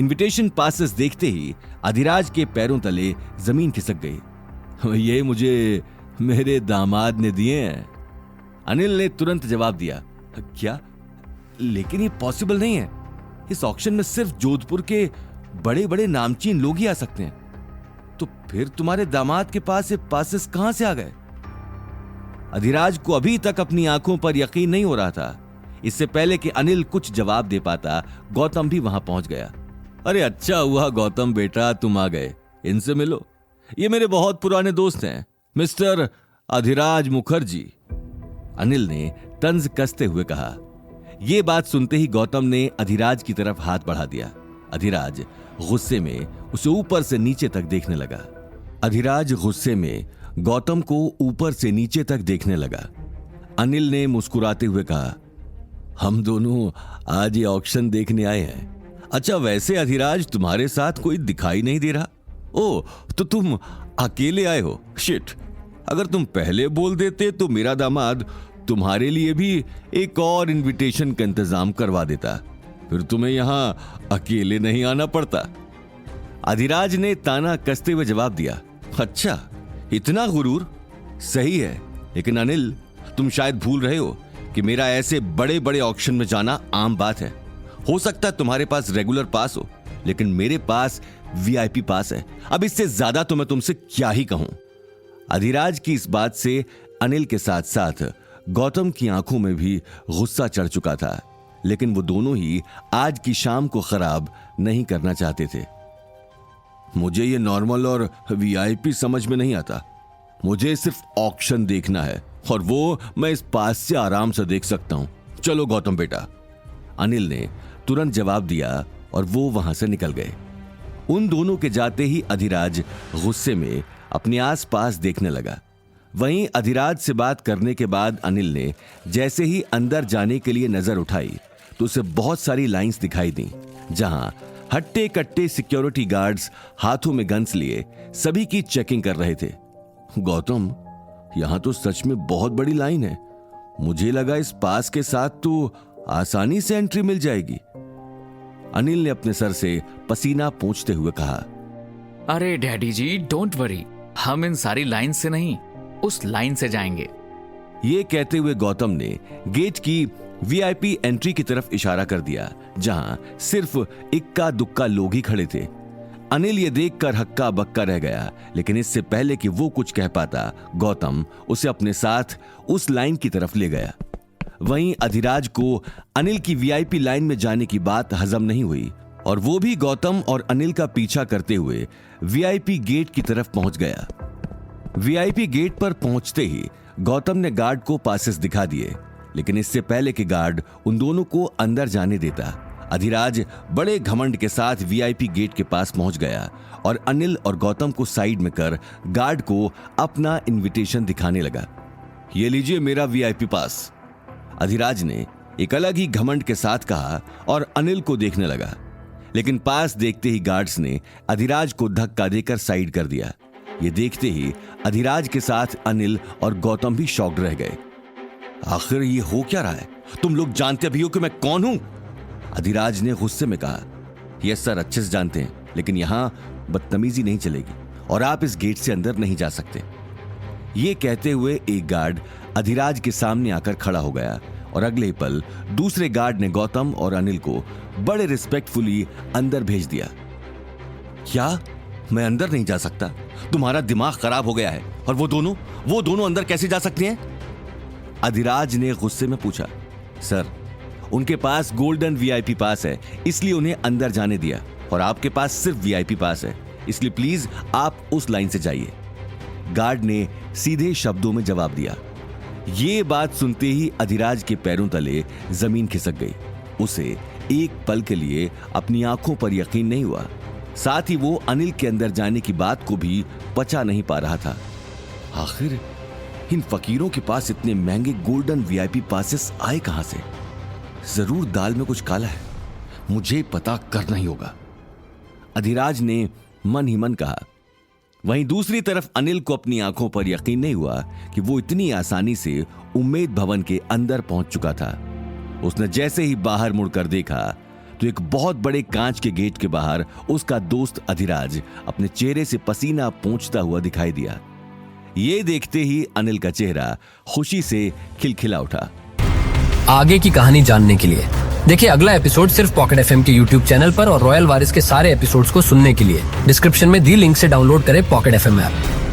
Invitation passes देखते ही अधिराज के पैरों तले जमीन खिसक गई। ये मुझे मेरे दामाद ने दिए हैं। अनिल ने तुरंत जवाब दिया, क्या? लेकिन ये पॉसिबल नहीं है। इस ऑक्शन में सिर्फ जोधपुर के बड़े बड़े नामचीन लोग ही आ सकते हैं। तो फिर तुम्हारे दामाद के पास ये पासेस कहां से आ गए? अधिराज को अभी तक अपनी आंखों पर यकीन नहीं हो रहा था। इससे पहले कि अनिल कुछ जवाब दे पाता, गौतम भी वहां पहुंच गया। अरे अच्छा हुआ गौतम बेटा तुम आ गए, इनसे मिलो। ये मेरे बहुत पुराने दोस्त हैं, मिस्टर अधिराज मुखर्जी। अनिल ने तंज कसते हुए कहा। यह बात सुनते ही गौतम ने अधिराज की तरफ हाथ बढ़ा दिया। अधिराज गुस्से में उसे ऊपर से नीचे तक देखने लगा। अधिराज गुस्से में गौतम को ऊपर से नीचे तक देखने लगा। अनिल ने मुस्कुराते हुए कहा, हम दोनों आज ये ऑक्शन देखने आए हैं। अच्छा वैसे अधिराज तुम्हारे साथ कोई दिखाई नहीं दे रहा। ओ तो तुम अकेले आए हो। शिट, अगर तुम पहले बोल देते तो मेरा दामाद तुम्हारे लिए भी एक और इनविटेशन का इंतजाम करवा देता, फिर तुम्हें यहां अकेले नहीं आना पड़ता। अधिराज ने ताना कसते हुए जवाब दिया, अच्छा इतना गुरूर? सही है, लेकिन अनिल तुम शायद भूल रहे हो कि मेरा ऐसे बड़े बड़े ऑक्शन में जाना आम बात है। हो सकता है तुम्हारे पास रेगुलर पास हो, लेकिन मेरे पास वीआईपी पास है। अब इससे ज्यादा तो मैं तुमसे क्या ही कहूं। अधिराज की इस बात से अनिल के साथ साथ गौतम की आंखों में भी गुस्सा चढ़ चुका था, लेकिन वो दोनों ही आज की शाम को खराब नहीं करना चाहते थे। मुझे ये नॉर्मल और वीआईपी समझ में नहीं आता। मुझे सिर्फ ऑक्शन देखना है, और वो मैं इस पास से आराम से देख सकता हूं। चलो गौतम बेटा। अनिल ने तुरंत जवाब दिया और वो वहां से निकल गए। उन दोनों के जाते ही अधिराज गुस्से में अपने आसपास देखने लगा। वहीं अधिराज से बात करने के बाद अनिल ने जैसे ही अंदर जाने के लिए नजर उठाई तो उसे बहुत सारी लाइंस दिखाई दी, जहां हट्टे कट्टे सिक्योरिटी गार्ड्स हाथों में गन्स लिए सभी की चेकिंग कर रहे थे। गौतम, यहां तो सच में बहुत बड़ी लाइन है। मुझे लगा इस पास के साथ तो आसानी से एंट्री मिल जाएगी। अनिल ने अपने सर से पसीना पोंछते हुए कहा, अरे डैडी जी डोंट वरी, हम इन सारी लाइन से नहीं उस लाइन से जाएंगे। ये कहते हुए गौतम ने गेट की वीआईपी एंट्री की तरफ इशारा कर दिया, जहां सिर्फ इक्का दुक्का लोग ही खड़े थे। अनिल ये देखकर हक्का बक्का रह गया, लेकिन इससे पहले कि वो कुछ कह पाता, गौतम उसे अपने साथ उस लाइन की तरफ ले गया। वहीं अधिराज को अनिल की वीआईपी लाइन में जाने की बात हजम नहीं हुई, और वो भी गौतम और अनिल का पीछा करते हुए वीआईपी गेट की तरफ पहुंच गया। वीआईपी गेट पर पहुंचते ही गौतम ने गार्ड को पासेस दिखा दिए, लेकिन इससे पहले कि गार्ड उन दोनों को अंदर जाने देता, अधिराज बड़े घमंड के साथ वीआईपी गेट के पास पहुंच गया और अनिल और गौतम को साइड में कर गार्ड को अपना इनविटेशन दिखाने लगा। ये लीजिए मेरा वीआईपी पास, अधिराज ने एक अलग ही घमंड के साथ कहा और अनिल को देखने लगा, लेकिन पास देखते ही गार्ड्स ने अधिराज को धक्का देकर साइड कर दिया। ये देखते ही अधिराज के साथ अनिल और गौतम भी शॉक्ड रह गए। आखिर ये हो क्या रहा है? तुम लोग जानते भी हो कि मैं कौन हूं? अधिराज ने गुस्से में कहा। यस सर, अच्छे से जानते हैं, लेकिन यहां बदतमीजी नहीं चलेगी और आप इस गेट से अंदर नहीं जा सकते। ये कहते हुए एक गार्ड अधिराज के सामने आकर खड़ा हो गया और अगले ही पल दूसरे गार्ड ने गौतम और अनिल को बड़े रिस्पेक्टफुली अंदर भेज दिया। क्या मैं अंदर नहीं जा सकता? तुम्हारा दिमाग खराब हो गया है। और वो दोनों अंदर कैसे जा सकते हैं? अधिराज ने गुस्से में पूछा। सर, उनके पास गोल्डन वीआईपी पास है, इसलिए उन्हें अंदर जाने दिया, और आपके पास सिर्फ वीआईपी पास है, इसलिए प्लीज आप उस लाइन से जाइए। गार्ड ने सीधे शब्दों में जवाब दिया। ये बात सुनते ही अधिराज के पैरों तले जमीन खिसक गई। उसे एक पल के लिए अपनी आंखों पर यकीन नहीं हुआ, साथ ही वो अनिल के अंदर जाने की बात को भी पचा नहीं पा रहा था। आखिर इन फकीरों के पास इतने महंगे गोल्डन वीआईपी पासेस आए कहां से? जरूर दाल में कुछ काला है, मुझे पता करना ही होगा, अधिराज ने मन ही मन कहा। वहीं दूसरी तरफ अनिल को अपनी आंखों पर यकीन नहीं हुआ कि वो इतनी आसानी से उम्मेद भवन के अंदर पहुंच चुका था। उसने जैसे ही बाहर मुड़कर देखा तो एक बहुत बड़े कांच के गेट के बाहर उसका दोस्त अधिराज अपने चेहरे से पसीना पोंछता हुआ दिखाई दिया। ये देखते ही अनिल का चेहरा खुशी से खिलखिला उठा। आगे की कहानी जानने के लिए देखिए अगला एपिसोड सिर्फ पॉकेट एफएम के यूट्यूब चैनल पर और रॉयल वारिस के सारे एपिसोड्स को सुनने के लिए डिस्क्रिप्शन में दी लिंक से डाउनलोड करें पॉकेट एफएम ऐप।